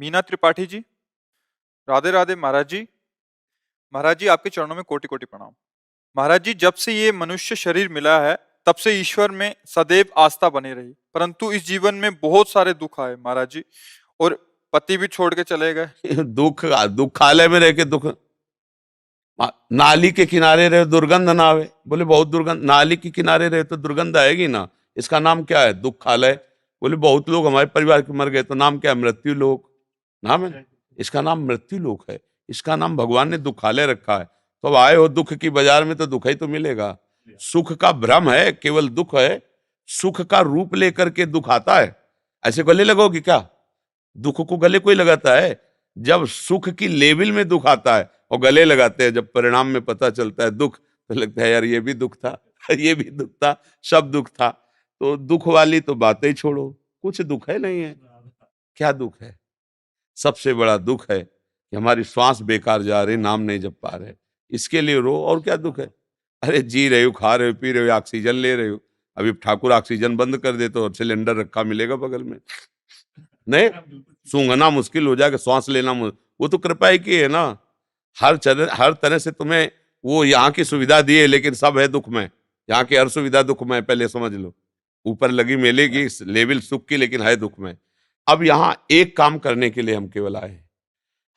मीना त्रिपाठी जी। राधे राधे महाराज जी। महाराज जी आपके चरणों में कोटि कोटि प्रणाम। महाराज जी जब से ये मनुष्य शरीर मिला है तब से ईश्वर में सदैव आस्था बनी रही, परंतु इस जीवन में बहुत सारे दुख आए महाराज जी, और पति भी छोड़ के चले गए। दुख दुखालय में रह के दुख। नाली के किनारे रहे दुर्गंध ना आवे, बोले बहुत दुर्गंध। नाली के किनारे रहे तो दुर्गंध आएगी ना। इसका नाम क्या है? दुखालय। बोले बहुत लोग हमारे परिवार के मर गए तो नाम क्या है? मृत्यु लोक नाम है। इसका नाम मृत्यु लोक है। इसका नाम भगवान ने दुखालय रखा है। तो अब आए हो दुख की बाजार में तो दुख ही तो मिलेगा। सुख का भ्रम है, केवल दुख है। सुख का रूप लेकर के दुख आता है। ऐसे गले लगोगी क्या? दुख को गले कोई लगाता है? जब सुख की लेवल में दुख आता है और गले लगाते हैं, जब परिणाम में पता चलता है दुख, तो लगता है यार ये भी दुख था ये भी दुख था, सब दुख था। तो दुख वाली तो बातें ही छोड़ो, कुछ दुख है नहीं है। क्या दुख है? सबसे बड़ा दुख है कि हमारी श्वास बेकार जा रही, नाम नहीं जप पा रहे, इसके लिए रो। और क्या दुख है? अरे जी रहे हो, खा रहे हो, पी रहे हो, ऑक्सीजन ले रहे हो। अभी ठाकुर ऑक्सीजन बंद कर दे तो सिलेंडर रखा मिलेगा बगल में, नहीं सूंघना मुश्किल हो जाएगा, श्वास लेना वो तो कृपा ही की है ना। हर तरह से तुम्हें वो यहाँ की सुविधा दी है, लेकिन सब है दुख में। यहाँ की हर सुविधा दुख में, पहले समझ लो। ऊपर लगी मेले की लेवल सुख की, लेकिन है दुख में। अब यहाँ एक काम करने के लिए हम केवल आए,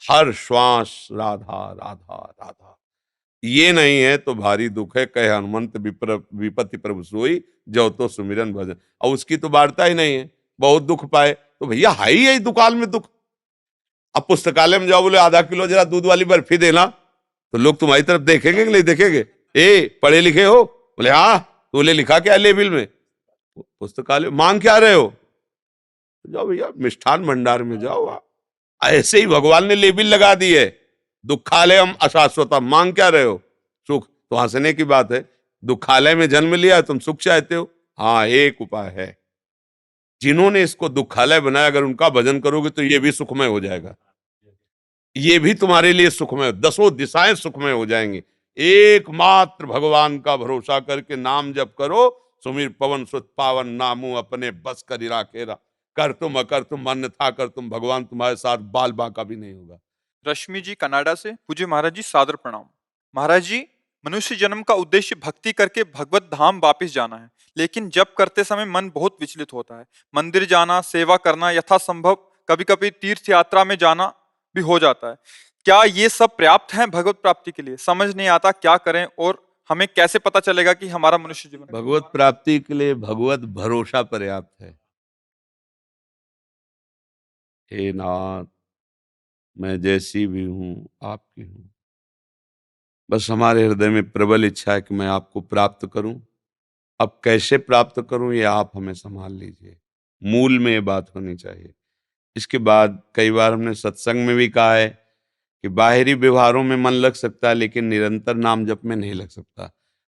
हर श्वास राधा राधा राधा। ये नहीं है तो भारी दुख है, कहे हनुमंत विपत्ति प्रभु सोई, जो तो सुमिरन भजन। और उसकी तो वार्ता ही नहीं है। बहुत दुख पाए तो भैया है ही यही दुकाल में दुख। अब पुस्तकालय में जाओ, बोले आधा किलो जरा दूध वाली बर्फी देना, तो लोग तुम्हारी तरफ देखेंगे कि नहीं देखेंगे? ए पढ़े लिखे हो? बोले हाँ। तूने लिखा क्या लेबिल में? पुस्तकालय मांग क्या रहे हो? जाओ भैया मिष्ठान भंडार में जाओ। ऐसे ही भगवान ने लेबिल लगा दी है, दुखालयम अशाश्वतम। मांग क्या रहे हो? सुख। तो हंसने की बात है, दुखालय में जन्म लिया तुम सुख चाहते हो? हाँ एक उपाय है, जिन्होंने इसको दुखालय बनाया, अगर उनका भजन करोगे तो ये भी सुखमय हो जाएगा। ये भी तुम्हारे लिए सुखमय, दसों दिशाएं सुखमय हो जाएंगी। एकमात्र भगवान का भरोसा करके नाम जप करो। सुमिर पवन सुत पावन, नामू अपने बस कर राखेरा। कर तुम अकर तुम अन्यथा कर तुम, भगवान तुम्हारे साथ बाल बांका भी नहीं होगा। रश्मि जी कनाडा से। पूज्य महाराज जी सादर प्रणाम। महाराज जी मनुष्य जन्म का उद्देश्य भक्ति करके भगवत धाम वापिस जाना है, लेकिन जब करते समय मन बहुत विचलित होता है। मंदिर जाना, सेवा करना यथासंभव, कभी कभी तीर्थ यात्रा में जाना भी हो जाता है। क्या ये सब पर्याप्त है भगवत प्राप्ति के लिए? समझ नहीं आता क्या करें, और हमें कैसे पता चलेगा कि हमारा मनुष्य जीवन भगवत प्राप्ति के लिए भगवत भरोसा पर्याप्त है। हे नाथ, मैं जैसी भी हूं आपकी हूं, बस हमारे हृदय में प्रबल इच्छा है कि मैं आपको प्राप्त करूं। अब कैसे प्राप्त करूं ये आप हमें संभाल लीजिए। मूल में ये बात होनी चाहिए। इसके बाद कई बार हमने सत्संग में भी कहा है कि बाहरी व्यवहारों में मन लग सकता है, लेकिन निरंतर नाम जप में नहीं लग सकता,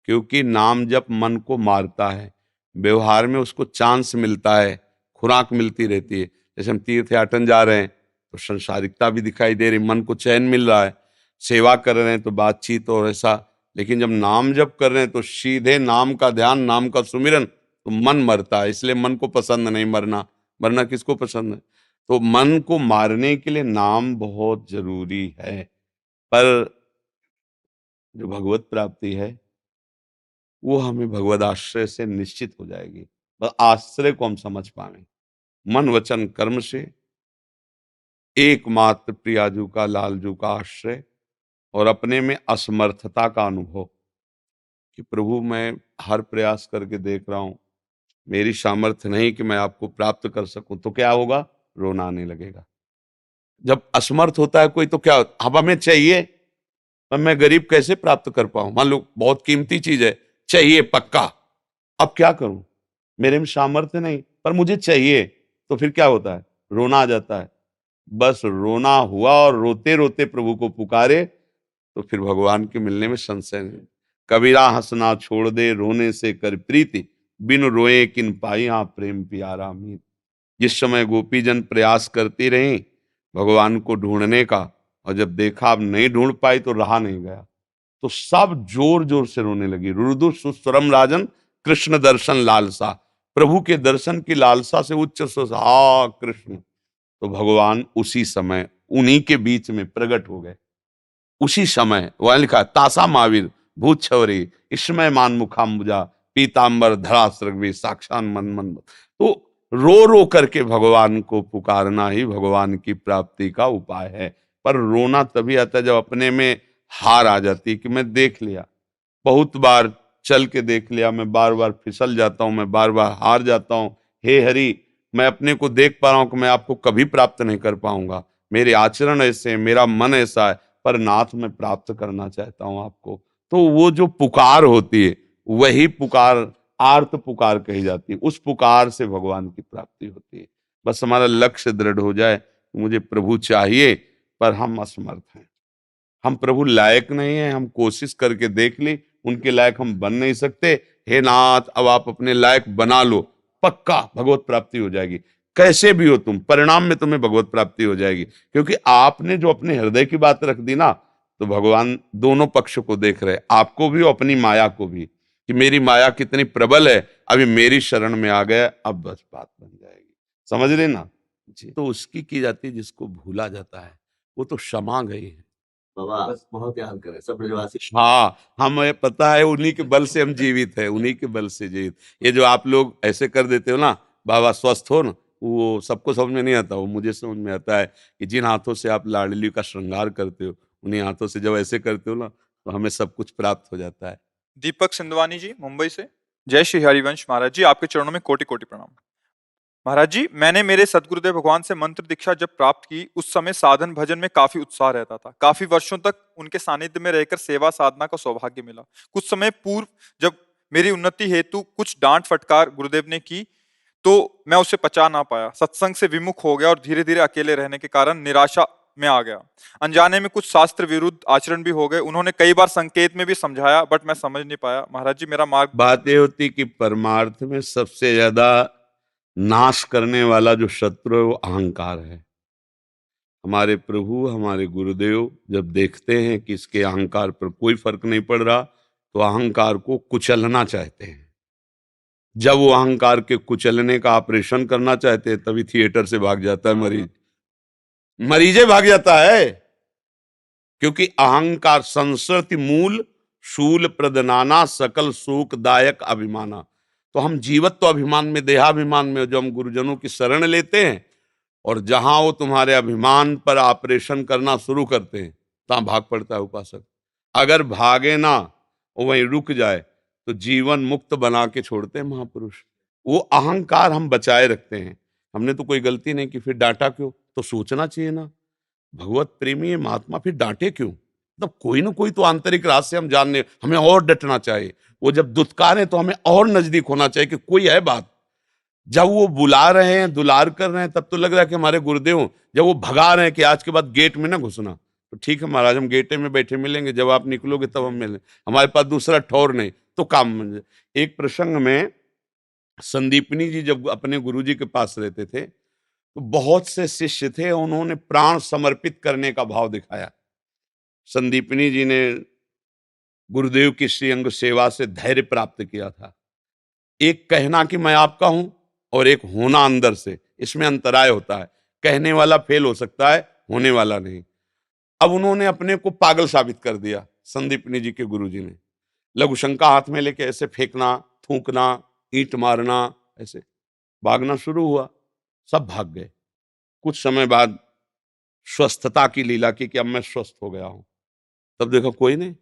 क्योंकि नाम जप मन को मारता है। व्यवहार में उसको चांस मिलता है, खुराक मिलती रहती है। जैसे हम तीर्थ याटन जा रहे हैं तो संसारिकता भी दिखाई दे रही, मन को चैन मिल रहा है। सेवा कर रहे हैं तो बातचीत और ऐसा, लेकिन जब नाम जप कर रहे हैं तो सीधे नाम का ध्यान, नाम का सुमिरन, तो मन मरता है। इसलिए मन को पसंद नहीं मरना। मरना किसको पसंद है? तो मन को मारने के लिए नाम बहुत जरूरी है। पर जो भगवत प्राप्ति है वो हमें भगवत आश्रय से निश्चित हो जाएगी। बस आश्रय को हम समझ पाए, मन वचन कर्म से एकमात्र प्रियाजू का, लालजू का आश्रय, और अपने में असमर्थता का अनुभव कि प्रभु मैं हर प्रयास करके देख रहा हूं, मेरी सामर्थ्य नहीं कि मैं आपको प्राप्त कर सकूं। तो क्या होगा? रोना आने लगेगा। जब असमर्थ होता है कोई तो क्या होता? अब हमें चाहिए पर मैं गरीब कैसे प्राप्त कर पाऊं? मान लो बहुत कीमती चीज है, चाहिए पक्का, अब क्या करूं? मेरे में सामर्थ्य नहीं, पर मुझे चाहिए। तो फिर क्या होता है? रोना आ जाता है। बस रोना हुआ और रोते रोते प्रभु को पुकारे तो फिर भगवान के मिलने में संशय नहीं। कबीरा हंसना छोड़ दे, रोने से कर प्रीति, बिन रोए किन पाई हाँ प्रेम प्यारा मीत। जिस समय गोपीजन प्रयास करती रही भगवान को ढूंढने का, और जब देखा अब नहीं ढूंढ पाई तो रहा नहीं गया, तो सब जोर जोर से रोने लगी। रुदु सुस्वरम राजन, कृष्ण दर्शन लालसा। प्रभु के दर्शन की लालसा से उच्च स्वर, हा कृष्ण। तो भगवान उसी समय उन्हीं के बीच में प्रकट हो गए। उसी समय वह लिखा है, तासा महावीर भूत छवरी इसमय मान मुखाम्बुजा पीताम्बर धरा सृग्वी साक्षात मन मन। तो रो रो करके भगवान को पुकारना ही भगवान की प्राप्ति का उपाय है। पर रोना तभी आता है जब अपने में हार आ जाती है कि मैं देख लिया, बहुत बार चल के देख लिया, मैं बार बार फिसल जाता हूं, मैं बार बार हार जाता हूं। हे हरि, मैं अपने को देख पा रहा हूं कि मैं आपको कभी प्राप्त नहीं कर पाऊंगा, मेरे आचरण ऐसे हैं, मेरा मन ऐसा है, पर नाथ मैं प्राप्त करना चाहता हूं आपको। तो वो जो पुकार होती है वही पुकार आर्त पुकार कही जाती है। उस पुकार से भगवान की प्राप्ति होती है। बस हमारा लक्ष्य दृढ़ हो जाए, मुझे प्रभु चाहिए, पर हम असमर्थ हैं, हम प्रभु लायक नहीं है। हम कोशिश करके देख ली, उनके लायक हम बन नहीं सकते। हे नाथ, अब आप अपने लायक बना लो, पक्का भगवत प्राप्ति हो जाएगी। कैसे भी हो तुम, परिणाम में तुम्हें भगवत प्राप्ति हो जाएगी, क्योंकि आपने जो अपने हृदय की बात रख दी ना, तो भगवान दोनों पक्ष को देख रहे, आपको भी और अपनी माया को भी, कि मेरी माया कितनी प्रबल है, अभी मेरी शरण में आ गया, अब बस बात बन जाएगी। समझ रहे ना जी? तो उसकी की जाती है जिसको भूला जाता है, वो तो क्षमा गई है। बाबा बस बहुत याद करें सब ब्रजवासी। हाँ, हमें पता है उन्हीं के बल से हम जीवित है, उन्हीं के बल से जीवित। ये जो आप लोग ऐसे कर देते हो ना, बाबा स्वस्थ हो ना, वो सबको समझ में नहीं आता, वो मुझे समझ में आता है कि जिन हाथों से आप लाडली का श्रृंगार करते हो, उन्हीं हाथों से जब ऐसे करते हो ना, तो हमें सब कुछ प्राप्त हो जाता है। दीपक सिंधवानी जी मुंबई से। जय श्री हरिवंश महाराज जी, आपके चरणों में कोटि कोटि प्रणाम। महाराज जी, मैंने मेरे सदगुरुदेव भगवान से मंत्र दीक्षा जब प्राप्त की, उस समय साधन भजन में काफी उत्साह रहता था। काफी वर्षों तक उनके सानिध्य में रहकर सेवा साधना का सौभाग्य मिला। कुछ समय पूर्व जब मेरी उन्नति हेतु कुछ डांट फटकार गुरुदेव ने की, तो मैं उसे पचा ना पाया, सत्संग से विमुख हो गया और धीरे धीरे अकेले रहने के कारण निराशा में आ गया। अनजाने में कुछ शास्त्र विरुद्ध आचरण भी हो गए। उन्होंने कई बार संकेत में भी समझाया, बट मैं समझ नहीं पाया। महाराज जी, मेरा मार्ग बात ये होती कि परमार्थ में सबसे ज्यादा नाश करने वाला जो शत्रु है वो अहंकार है। हमारे प्रभु, हमारे गुरुदेव जब देखते हैं कि इसके अहंकार पर कोई फर्क नहीं पड़ रहा, तो अहंकार को कुचलना चाहते हैं। जब वो अहंकार के कुचलने का ऑपरेशन करना चाहते हैं, तभी थिएटर से भाग जाता है मरीज, मरीजे भाग जाता है। क्योंकि अहंकार संसर्ति मूल शूल प्रदनाना सकल सुखदायक अभिमाना। तो हम जीवत्व अभिमान में, देहाभिमान में जो हम गुरुजनों की शरण लेते हैं, और जहां वो तुम्हारे अभिमान पर ऑपरेशन करना शुरू करते हैं, तहां भाग पड़ता है उपासक। अगर भागे ना, वो वहीं रुक जाए, तो जीवन मुक्त बना के छोड़ते हैं महापुरुष। वो अहंकार हम बचाए रखते हैं। हमने तो कोई गलती नहीं की, फिर डांटा क्यों? तो सोचना चाहिए ना, भगवत प्रेमी है महात्मा, फिर डांटे क्यों? मतलब कोई ना कोई तो आंतरिक राज से हम जानने, हमें और डटना चाहिए। वो जब दुत्कारे तो हमें और नजदीक होना चाहिए कि कोई है बात। जब वो बुला रहे हैं, दुलार कर रहे हैं, तब तो लग रहा है कि हमारे गुरुदेव हों। जब वो भगा रहे हैं कि आज के बाद गेट में ना घुसना, तो ठीक है महाराज, हम गेटे में बैठे मिलेंगे, जब आप निकलोगे तब हम मिलेंगे, हमारे पास दूसरा ठौर नहीं, तो काम बन जाए। एक प्रसंग में संदीपनी जी जब अपने गुरुजी के पास रहते थे, तो बहुत से शिष्य थे, उन्होंने प्राण समर्पित करने का भाव दिखाया। संदीपनी जी ने गुरुदेव की श्रीअंग सेवा से धैर्य प्राप्त किया था। एक कहना कि मैं आपका हूं, और एक होना अंदर से, इसमें अंतराय होता है। कहने वाला फेल हो सकता है, होने वाला नहीं। अब उन्होंने अपने को पागल साबित कर दिया, संदीपनी जी के गुरुजी ने। लघुशंका हाथ में लेके ऐसे फेंकना, थूकना, ईंट मारना, ऐसे भागना शुरू हुआ। सब भाग गए। कुछ समय बाद स्वस्थता की लीला की कि अब मैं स्वस्थ हो गया हूं। तब देखा कोई नहीं।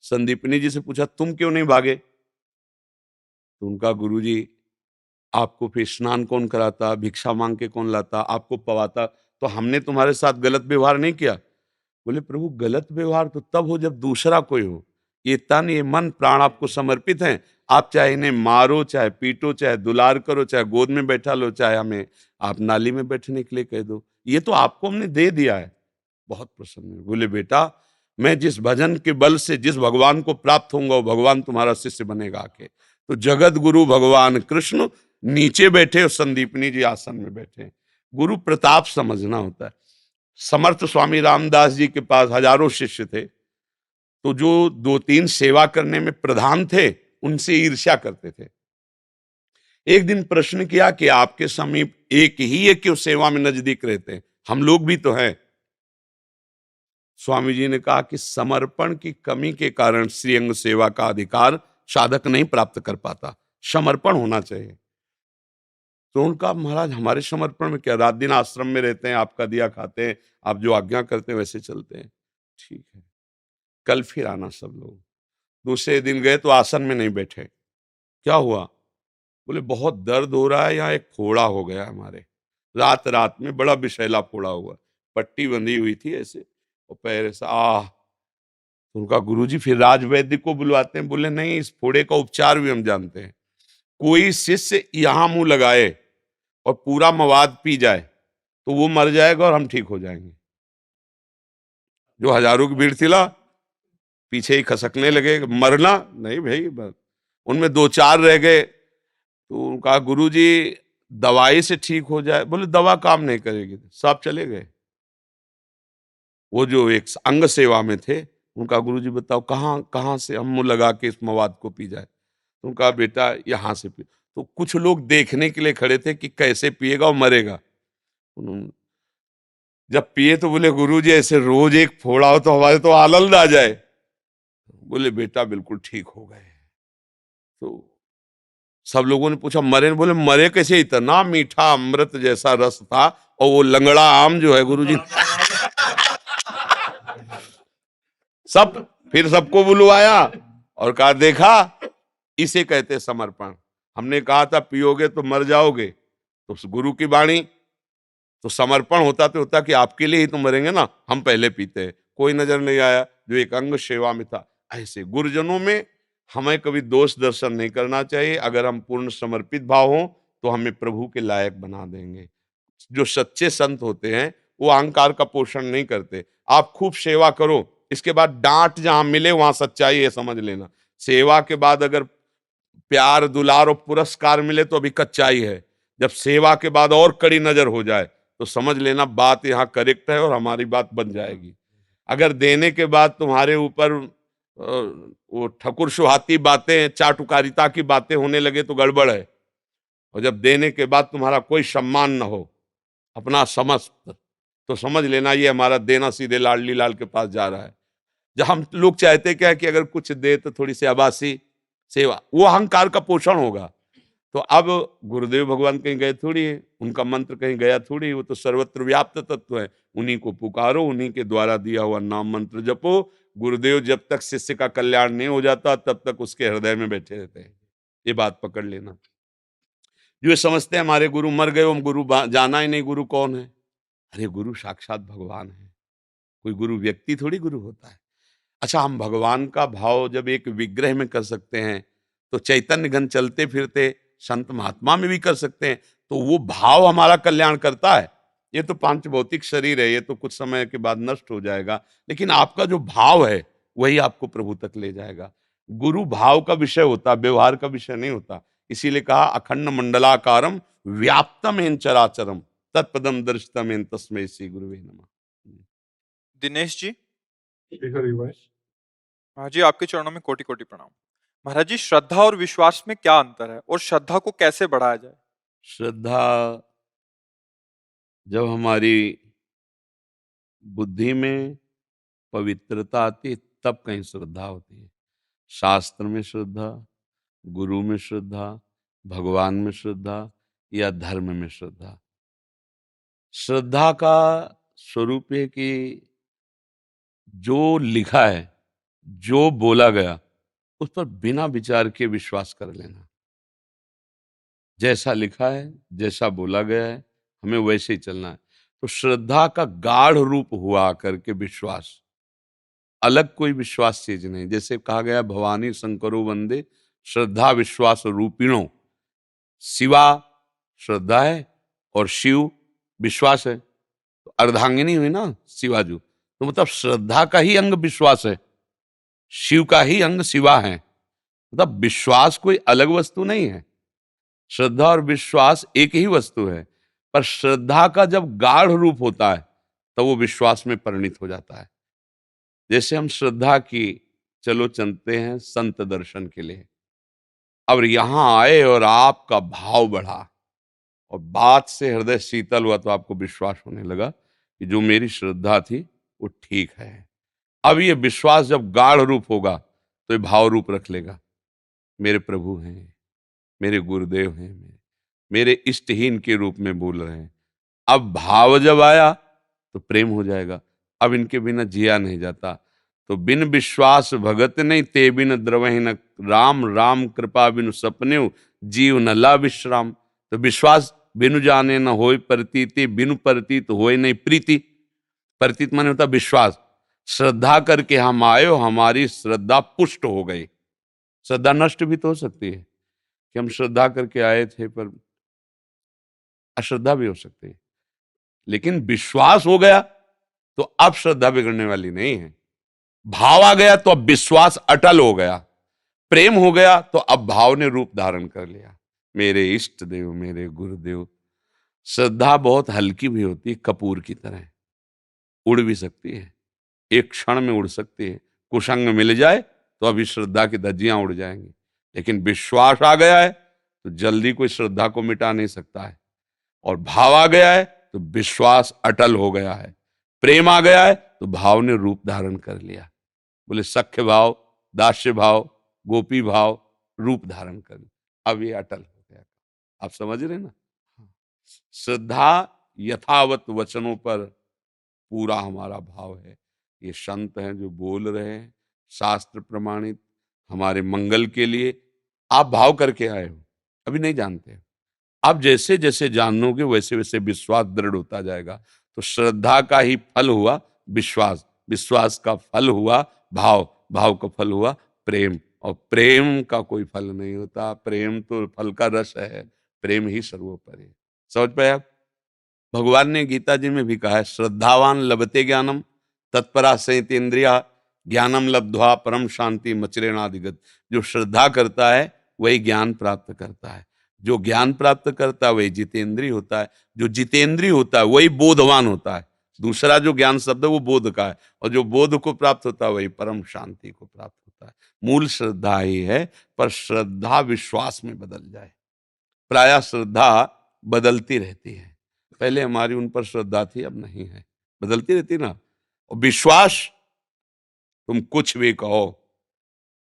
संदीपनी जी से पूछा, तुम क्यों नहीं भागे? तो उनका गुरुजी, आपको फिर स्नान कौन कराता, भिक्षा मांग के कौन लाता, आपको पवाता, तो हमने तुम्हारे साथ गलत व्यवहार नहीं किया। बोले प्रभु, गलत व्यवहार तो तब हो जब दूसरा कोई हो। ये तन, ये मन, प्राण आपको समर्पित हैं। आप चाहे इन्हें मारो, चाहे पीटो, चाहे दुलार करो, चाहे गोद में बैठा लो, चाहे हमें आप नाली में बैठने के लिए कह दो, ये तो आपको हमने दे दिया है। बहुत प्रसन्न हुए। बोले बेटा, मैं जिस भजन के बल से जिस भगवान को प्राप्त होऊंगा, वो भगवान तुम्हारा शिष्य बनेगा आके। तो जगत गुरु भगवान कृष्ण नीचे बैठे और संदीपनी जी आसन में बैठे। गुरु प्रताप समझना होता है। समर्थ स्वामी रामदास जी के पास हजारों शिष्य थे, तो जो 2-3 सेवा करने में प्रधान थे, उनसे ईर्ष्या करते थे एक दिन प्रश्न किया कि आपके समीप एक ही है क्यों सेवा में नजदीक रहते हैं, हम लोग भी तो हैं। स्वामी जी ने कहा कि समर्पण की कमी के कारण श्रीअंग सेवा का अधिकार साधक नहीं प्राप्त कर पाता, समर्पण होना चाहिए। तो उनका महाराज हमारे समर्पण में क्या, रात दिन आश्रम में रहते हैं, आपका दिया खाते हैं, आप जो आज्ञा करते हैं वैसे चलते हैं। ठीक है, कल फिर आना सब लोग। दूसरे दिन गए तो आसन में नहीं बैठे। क्या हुआ? बोले बहुत दर्द हो रहा है, यहाँ एक फोड़ा हो गया हमारे, रात रात में बड़ा विषैला फोड़ा हुआ, पट्टी बंधी हुई थी ऐसे और पैर ऐसा तो उनका गुरुजी फिर राज वैद्य को बुलवाते हैं। बोले नहीं, इस फोड़े का उपचार भी हम जानते हैं। कोई शिष्य यहाँ मुंह लगाए और पूरा मवाद पी जाए तो वो मर जाएगा और हम ठीक हो जाएंगे। जो हजारों की भीड़ थी ला, पीछे ही खसकने लगे, मरना नहीं भाई, उनमें दो चार रह गए। तो उनका गुरुजी दवाई से ठीक हो जाए। बोले दवा काम नहीं करेगी, सब चले गए। वो जो एक अंग सेवा में थे, उनका गुरुजी बताओ कहाँ कहाँ से हम मुंह लगा के इस मवाद को पी जाए। तो उनका बेटा यहाँ से पी। तो कुछ लोग देखने के लिए खड़े थे कि कैसे पिएगा और मरेगा। जब पिए तो बोले गुरुजी ऐसे रोज एक फोड़ा हो तो हमारे तो आनंद आ जाए। बोले बेटा बिल्कुल ठीक हो गए। तो सब लोगों ने पूछा मरे? बोले मरे कैसे, इतना मीठा अमृत जैसा रस था। और वो लंगड़ा आम जो है गुरुजी फिर सबको बुलवाया और कहा देखा, इसे कहते समर्पण। हमने कहा था पियोगे तो मर जाओगे, तो गुरु की वाणी तो समर्पण होता तो होता कि आपके लिए ही तो मरेंगे ना, हम पहले पीते हैं। कोई नजर नहीं आया जो एक अंग सेवा में था। ऐसे गुरुजनों में हमें कभी दोष दर्शन नहीं करना चाहिए। अगर हम पूर्ण समर्पित भाव हों तो हमें प्रभु के लायक बना देंगे। जो सच्चे संत होते हैं वो अहंकार का पोषण नहीं करते। आप खूब सेवा करो, इसके बाद डांट जहां मिले वहां सच्चाई है, समझ लेना। सेवा के बाद अगर प्यार दुलार और पुरस्कार मिले तो अभी कच्चाई है। जब सेवा के बाद और कड़ी नजर हो जाए तो समझ लेना बात यहाँ करेक्ट है और हमारी बात बन जाएगी। अगर देने के बाद तुम्हारे ऊपर वो ठकुर सुहाती बातें, चाटुकारिता की बातें होने लगे तो गड़बड़ है। और जब देने के बाद तुम्हारा कोई सम्मान न हो, अपना समस्त, तो समझ लेना ये हमारा देना सीधे लाडली लाल के पास जा रहा है। जब हम लोग चाहते क्या है कि अगर कुछ दे तो थोड़ी सी आबासी सेवा, वो अहंकार का पोषण होगा। तो अब गुरुदेव भगवान कहीं गए थोड़ी है, उनका मंत्र कहीं गया थोड़ी, वो तो सर्वत्र व्याप्त तत्व है। उन्हीं को पुकारो, उन्हीं के द्वारा दिया हुआ नाम मंत्र जपो। गुरुदेव जब तक शिष्य का कल्याण नहीं हो जाता तब तक उसके हृदय में बैठे रहते हैं। ये बात पकड़ लेना। जो ये समझते हैं हमारे गुरु मर गए, हम गुरु जाना ही नहीं, गुरु कौन है? अरे गुरु साक्षात भगवान है, कोई गुरु व्यक्ति थोड़ी गुरु होता है। अच्छा, हम भगवान का भाव जब एक विग्रह में कर सकते हैं तो चैतन्य घन चलते फिरते संत महात्मा में भी कर सकते हैं। तो वो भाव हमारा कल्याण करता है। ये तो पांच भौतिक शरीर है, ये तो कुछ समय के बाद नष्ट हो जाएगा, लेकिन आपका जो भाव है वही आपको प्रभु तक ले जाएगा। गुरु भाव का विषय होता, व्यवहार का विषय नहीं होता। इसीलिए कहा अखंड मंडलाकारम व्याप्तम चराचरम तत्पदम दर्शितम तस्मै श्री गुरुवे नमः। दिनेश जी, हरि वंश। महाराज जी आपके चरणों में कोटि कोटि प्रणाम। महाराज जी, श्रद्धा और विश्वास में क्या अंतर है और श्रद्धा को कैसे बढ़ाया जाए? श्रद्धा जब हमारी बुद्धि में पवित्रता आती है तब कहीं श्रद्धा होती है। शास्त्र में श्रद्धा, गुरु में श्रद्धा, भगवान में श्रद्धा या धर्म में श्रद्धा। श्रद्धा का स्वरूप है कि जो लिखा है, जो बोला गया, उस पर बिना विचार के विश्वास कर लेना। जैसा लिखा है, जैसा बोला गया है, हमें वैसे ही चलना है। तो श्रद्धा का गाढ़ रूप हुआ करके विश्वास, अलग कोई विश्वास चीज नहीं। जैसे कहा गया भवानी शंकरो वंदे श्रद्धा विश्वास रूपिणो। शिवा श्रद्धा है और शिव विश्वास है, तो अर्धांगिनी हुई ना शिवाजू। तो मतलब श्रद्धा का ही अंग विश्वास है, शिव का ही अंग शिवा है। मतलब विश्वास कोई अलग वस्तु नहीं है, श्रद्धा और विश्वास एक ही वस्तु है। पर श्रद्धा का जब गाढ़ रूप होता है तो वो विश्वास में परिणित हो जाता है। जैसे हम श्रद्धा की चलो चलते हैं संत दर्शन के लिए, अब यहां आए और आपका भाव बढ़ा और बात से हृदय शीतल हुआ, तो आपको विश्वास होने लगा कि जो मेरी श्रद्धा थी वो ठीक है। अब ये विश्वास जब गाढ़ रूप होगा तो ये भाव रूप रख लेगा। मेरे प्रभु हैं, मेरे गुरुदेव हैं, मेरे इष्टहीन के रूप में बोल रहे हैं। अब भाव जब आया तो प्रेम हो जाएगा। अब इनके बिना जिया नहीं जाता। तो बिन विश्वास भगत नहीं, ते बिन द्रवहि न राम, राम कृपा बिनु सपने जीव न ला विश्राम। तो विश्वास बिनु जाने न होय प्रतीति, बिनु प्रतीत होय नहीं प्रीति। प्रतीत माने होता विश्वास। श्रद्धा करके हम आए हो, हमारी श्रद्धा पुष्ट हो गई। श्रद्धा नष्ट भी तो हो सकती है कि हम श्रद्धा करके आए थे पर अश्रद्धा भी हो सकती है, लेकिन विश्वास हो गया तो अब श्रद्धा बिगड़ने वाली नहीं है। भाव आ गया तो अब विश्वास अटल हो गया। प्रेम हो गया तो अब भाव ने रूप धारण कर लिया। मेरे इष्ट देव, मेरे गुरुदेव। श्रद्धा बहुत हल्की भी होती है, कपूर की तरह उड़ भी सकती है, एक क्षण में उड़ सकती है। कुसंग मिल जाए तो अभी श्रद्धा की धज्जियां उड़ जाएंगी, लेकिन विश्वास आ गया है तो जल्दी कोई श्रद्धा को मिटा नहीं सकता है। और भाव आ गया है तो विश्वास अटल हो गया है। प्रेम आ गया है तो भाव ने रूप धारण कर लिया। बोले सख्य भाव, दास्य भाव, गोपी भाव रूप धारण कर लिया। अब ये अटल हो गया। आप समझ रहे ना? श्रद्धा यथावत वचनों पर पूरा हमारा भाव है। ये संत हैं जो बोल रहे हैं, शास्त्र प्रमाणित, हमारे मंगल के लिए। आप भाव करके आए हो, अभी नहीं जानते। आप जैसे जैसे जानोगे वैसे वैसे विश्वास दृढ़ होता जाएगा। तो श्रद्धा का ही फल हुआ विश्वास, विश्वास का फल हुआ भाव, भाव का फल हुआ प्रेम, और प्रेम का कोई फल नहीं होता। प्रेम तो फल का रस है, प्रेम ही सर्वोपरि है। समझ पाए आप? भगवान ने गीता जी में भी कहा है, श्रद्धावान लभते ज्ञानम तत्परा संयतेन्द्रिया ज्ञानम लब्ध्वा परम शांति मचरेणाधिगत। जो श्रद्धा करता है वही ज्ञान प्राप्त करता है। जो ज्ञान प्राप्त करता है वही जितेंद्रिय होता है। जो जितेंद्रिय होता है वही बोधवान होता है। दूसरा जो ज्ञान शब्द है वो बोध का है, और जो बोध को प्राप्त होता है वही परम शांति को प्राप्त होता है। मूल श्रद्धा ही है, पर श्रद्धा विश्वास में बदल जाए। प्रायः श्रद्धा बदलती रहती है। पहले हमारी उन पर श्रद्धा थी, अब नहीं है, बदलती रहती ना। और विश्वास, तुम कुछ भी कहो,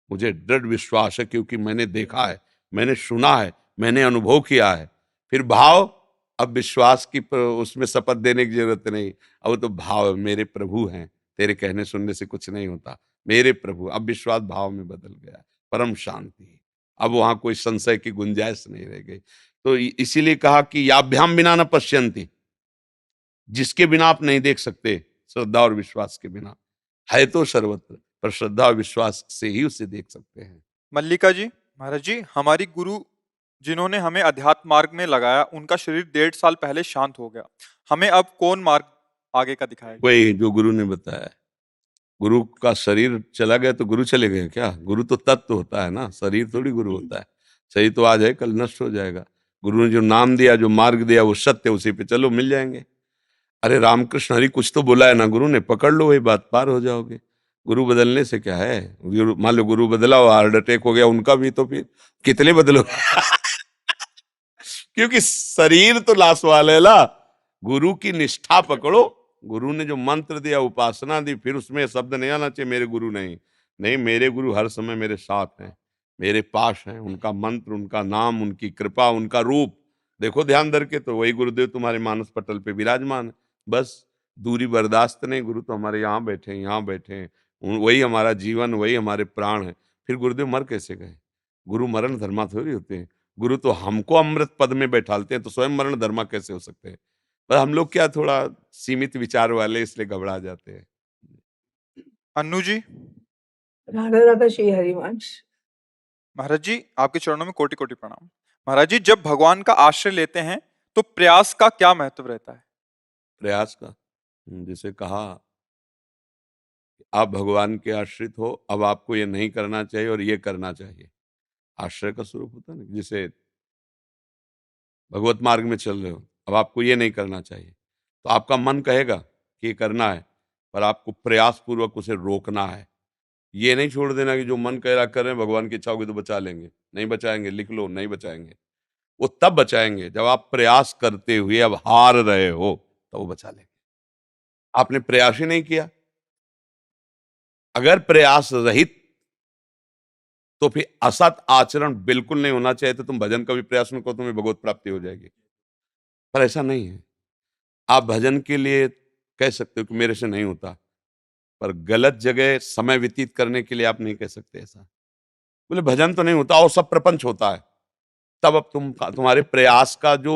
मुझे दृढ़ विश्वास है क्योंकि मैंने देखा है, मैंने सुना है, मैंने अनुभव किया है। फिर भाव, अब विश्वास की उसमें शपथ देने की जरूरत नहीं। अब तो भाव, मेरे प्रभु हैं, तेरे कहने सुनने से कुछ नहीं होता, मेरे प्रभु। अब विश्वास भाव में बदल गया, परम शांति। अब वहां कोई संशय की गुंजाइश नहीं रह गई। तो इसीलिए कहा कि याभ्याम बिना न पश्यन्ति, जिसके बिना आप नहीं देख सकते, श्रद्धा और विश्वास के बिना। है तो सर्वत्र, पर श्रद्धा और विश्वास से ही उसे देख सकते हैं। मल्लिका जी, महाराज जी, हमारी गुरु जिन्होंने हमें अध्यात्म मार्ग में लगाया, उनका शरीर 1.5 साल पहले शांत हो गया। हमें अब कौन मार्ग आगे का दिखाएगा? वही जो गुरु ने बताया। गुरु का शरीर चला गया तो गुरु चले गए क्या? गुरु तो तत्व होता है ना, शरीर थोड़ी गुरु होता है। शरीर तो आज है, कल नष्ट हो जाएगा। गुरु ने जो नाम दिया, जो मार्ग दिया, वो सत्य, उसी पे चलो, मिल जाएंगे। अरे रामकृष्ण हरि कुछ तो बोला है ना गुरु ने, पकड़ लो, वही बात, पार हो जाओगे। गुरु बदलने से क्या है? मान लो गुरु बदला और हार्ट अटैक हो गया उनका भी, तो फिर कितने बदलोगे? क्योंकि शरीर तो लाश वाले ला। गुरु की निष्ठा पकड़ो। गुरु ने जो मंत्र दिया, उपासना दी, फिर उसमें शब्द नहीं आना चाहिए मेरे गुरु नहीं। नहीं, मेरे गुरु हर समय मेरे साथ हैं, मेरे पास हैं। उनका मंत्र, उनका नाम, उनकी कृपा, उनका रूप देखो ध्यान धर के, तो वही गुरुदेव तुम्हारे मानस पटल पे विराजमान है। बस दूरी बर्दाश्त नहीं, गुरु तो हमारे यहाँ बैठे हैं, यहाँ बैठे हैं। वही हमारा जीवन, वही हमारे प्राण है। फिर गुरुदेव मर कैसे गए? गुरु मरण धर्मा थोड़ी होते हैं। गुरु तो हमको अमृत पद में बैठालते हैं, तो स्वयं मरण धर्मा कैसे हो सकते हैं? पर हम लोग क्या थोड़ा सीमित विचार वाले, इसलिए घबरा जाते हैं। अन्नू जी, राधा राधा श्री हरिवंश। महाराज जी, आपके चरणों में कोटि कोटि प्रणाम। महाराज जी, जब भगवान का आश्रय लेते हैं तो प्रयास का क्या महत्व रहता है? प्रयास का, जिसे कहा आप भगवान के आश्रित हो, अब आपको ये नहीं करना चाहिए और ये करना चाहिए। आश्रय का स्वरूप होता है ना, जैसे भगवत मार्ग में चल रहे हो, अब आपको ये नहीं करना चाहिए, तो आपका मन कहेगा कि ये करना है, पर आपको प्रयास पूर्वक उसे रोकना है। ये नहीं छोड़ देना कि जो मन कह रहा कर रहे हैं, भगवान की इच्छा होगी तो बचा लेंगे। नहीं बचाएंगे, लिख लो, नहीं बचाएंगे। वो तब बचाएंगे जब आप प्रयास करते हुए अब हार रहे हो, तो वो बचा लेंगे। आपने प्रयास ही नहीं किया। अगर प्रयास रहित तो फिर असत आचरण बिल्कुल नहीं होना चाहिए, तो तुम भजन का भी प्रयास में करो, तुम्हें भगवत प्राप्ति हो जाएगी। पर ऐसा नहीं है। आप भजन के लिए कह सकते हो कि मेरे से नहीं होता, पर गलत जगह समय व्यतीत करने के लिए आप नहीं कह सकते ऐसा। बोले भजन तो नहीं होता और सब प्रपंच होता है, तब अब तुम्हारे प्रयास का जो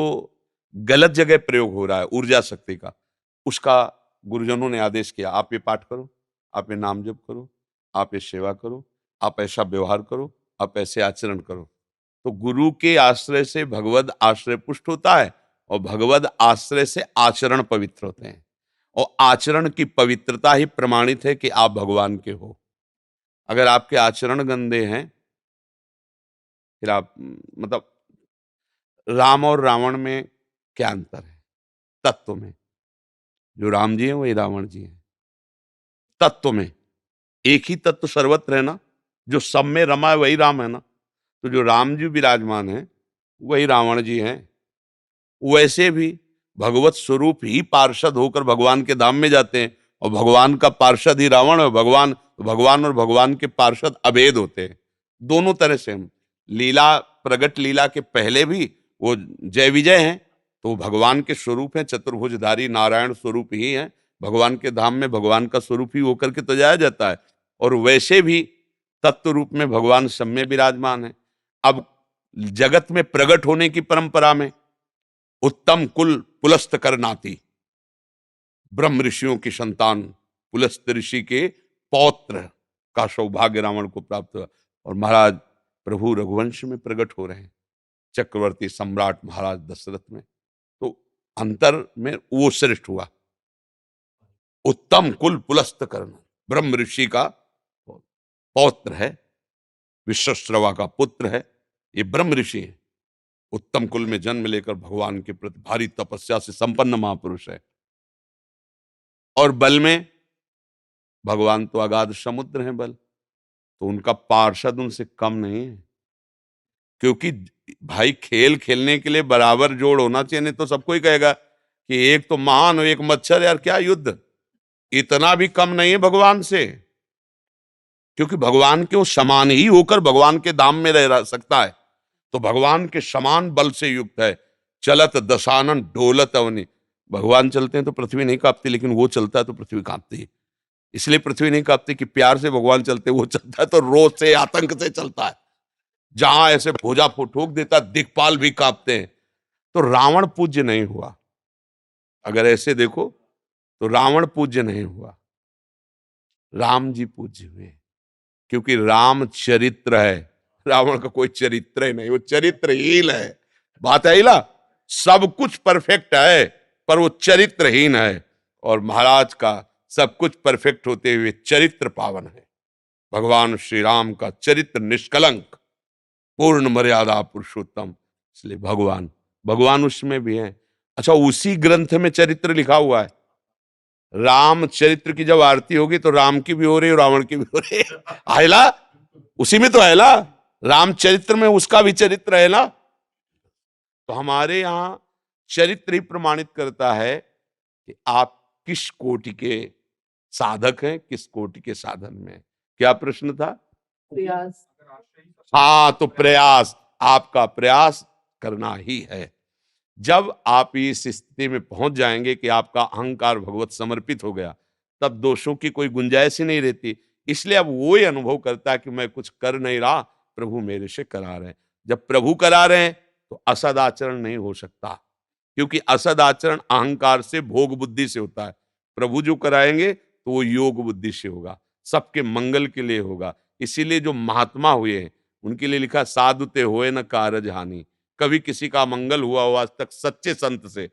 गलत जगह प्रयोग हो रहा है ऊर्जा शक्ति का, उसका गुरुजनों ने आदेश किया, आप ये पाठ करो, आप ये नाम जप करो, आप ये सेवा करो, आप ऐसा व्यवहार करो, आप ऐसे आचरण करो। तो गुरु के आश्रय से भगवद आश्रय पुष्ट होता है, और भगवद आश्रय से आचरण पवित्र होते हैं, और आचरण की पवित्रता ही प्रमाणित है कि आप भगवान के हो। अगर आपके आचरण गंदे हैं, फिर आप मतलब राम और रावण में क्या अंतर है तत्व में? जो राम जी हैं वही रावण जी हैं। तत्व में एक ही तत्व सर्वत्र है ना, जो सब में रमा है वही राम है ना। तो जो राम जी विराजमान है वही रावण जी हैं। वैसे भी भगवत स्वरूप ही पार्षद होकर भगवान के धाम में जाते हैं, और भगवान का पार्षद ही रावण है। भगवान और भगवान के पार्षद अभेद होते हैं, दोनों तरह से। हम लीला, प्रगट लीला के पहले भी वो जय विजय हैं, तो भगवान के स्वरूप हैं, चतुर्भुजधारी नारायण स्वरूप ही हैं। भगवान के धाम में भगवान का स्वरूप ही होकर के तो जाया जाता है। और वैसे भी तत्व रूप में भगवान सब में विराजमान है। अब जगत में प्रगट होने की परंपरा में उत्तम कुल पुलस्त करनाती, ब्रह्म ऋषियों की संतान पुलस्त ऋषि के पौत्र का सौभाग्य रावण को प्राप्त हुआ, और महाराज प्रभु रघुवंश में प्रकट हो रहे हैं, चक्रवर्ती सम्राट महाराज दशरथ में। तो अंतर में वो श्रेष्ठ हुआ। उत्तम कुल पुलस्त करना, ब्रह्म ऋषि का पौत्र है, विश्वश्रवा का पुत्र है, ये ब्रह्म ऋषि है। उत्तम कुल में जन्म लेकर भगवान के प्रति भारी तपस्या से संपन्न महापुरुष है। और बल में भगवान तो अगाध समुद्र हैं बल, तो उनका पार्षद उनसे कम नहीं है। क्योंकि भाई खेल खेलने के लिए बराबर जोड़ होना चाहिए, नहीं तो सबको ही कहेगा कि एक तो महान हो एक मच्छर, यार क्या युद्ध। इतना भी कम नहीं है भगवान से, क्योंकि भगवान के वो समान ही होकर भगवान के धाम में रह सकता है। तो भगवान के समान बल से युक्त है। चलत दशानन ढोलत अवनी, भगवान चलते हैं तो पृथ्वी नहीं कांपती, लेकिन वो चलता है तो पृथ्वी कांपती है। इसलिए पृथ्वी नहीं कांपती कि प्यार से भगवान चलते, वो चलता है तो रोष से, आतंक से चलता है। जहां ऐसे भुजा ठोक देता, दिक्पाल भी कांपते हैं। तो रावण पूज्य नहीं हुआ। अगर ऐसे देखो तो रावण पूज्य नहीं हुआ, राम जी पूज्य हुए, क्योंकि राम चरित्र है। रावण का कोई चरित्र ही नहीं, वो चरित्रहीन है। बात है ना, सब कुछ परफेक्ट है पर वो चरित्रहीन है। और महाराज का सब कुछ परफेक्ट होते हुए चरित्र पावन है। भगवान श्री राम का चरित्र निष्कलंक, पूर्ण मर्यादा पुरुषोत्तम, इसलिए भगवान उसमें भी है। अच्छा, उसी ग्रंथ में चरित्र लिखा हुआ है। राम चरित्र की जब आरती होगी तो राम की भी हो रही है, रावण की भी हो रही है। आयला उसी में तो है ना, रामचरित्र में उसका भी चरित्र है ना। तो हमारे यहां चरित्र ही प्रमाणित करता है कि आप किस कोटि के साधक हैं, किस कोटि के साधन में। क्या प्रश्न था? प्रयास। हाँ, तो प्रयास, आपका प्रयास करना ही है। जब आप इस स्थिति में पहुंच जाएंगे कि आपका अहंकार भगवत समर्पित हो गया, तब दोषों की कोई गुंजाइश ही नहीं रहती। इसलिए अब वो ही अनुभव करता है कि मैं कुछ कर नहीं रहा, प्रभु मेरे से करा रहे हैं। जब प्रभु करा रहे हैं तो असद आचरण नहीं हो सकता, क्योंकि असद आचरण अहंकार से, भोग बुद्धि से होता है। प्रभु जो कराएंगे तो वो योग बुद्धि से होगा, सबके मंगल के लिए होगा। इसीलिए जो महात्मा हुए हैं उनके लिए लिखा, साधु ते होए न कारज हानि। कभी किसी का मंगल हुआ हो आज तक सच्चे संत से?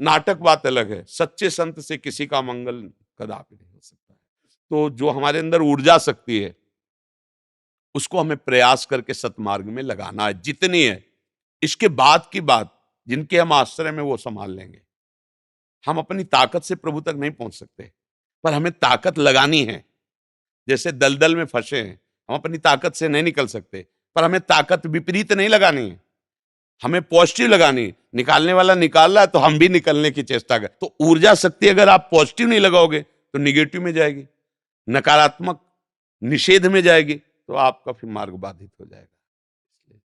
नाटक बात अलग है, सच्चे संत से किसी का मंगल कदापि नहीं हो सकता है। तो जो हमारे अंदर ऊर्जा शक्ति है उसको हमें प्रयास करके सतमार्ग में लगाना है, जितनी है। इसके बाद की बात जिनके हम आश्रय में वो संभाल लेंगे। हम अपनी ताकत से प्रभु तक नहीं पहुंच सकते, पर हमें ताकत लगानी है। जैसे दलदल में फंसे हैं, हम अपनी ताकत से नहीं निकल सकते, पर हमें ताकत विपरीत नहीं लगानी है, हमें पॉजिटिव लगानी है। निकालने वाला निकाल रहा है तो हम भी निकलने की चेष्टा कर। तो ऊर्जा शक्ति अगर आप पॉजिटिव नहीं लगाओगे तो निगेटिव में जाएगी, नकारात्मक निषेध में जाएगी, तो आपका फिर मार्ग बाधित हो जाएगा।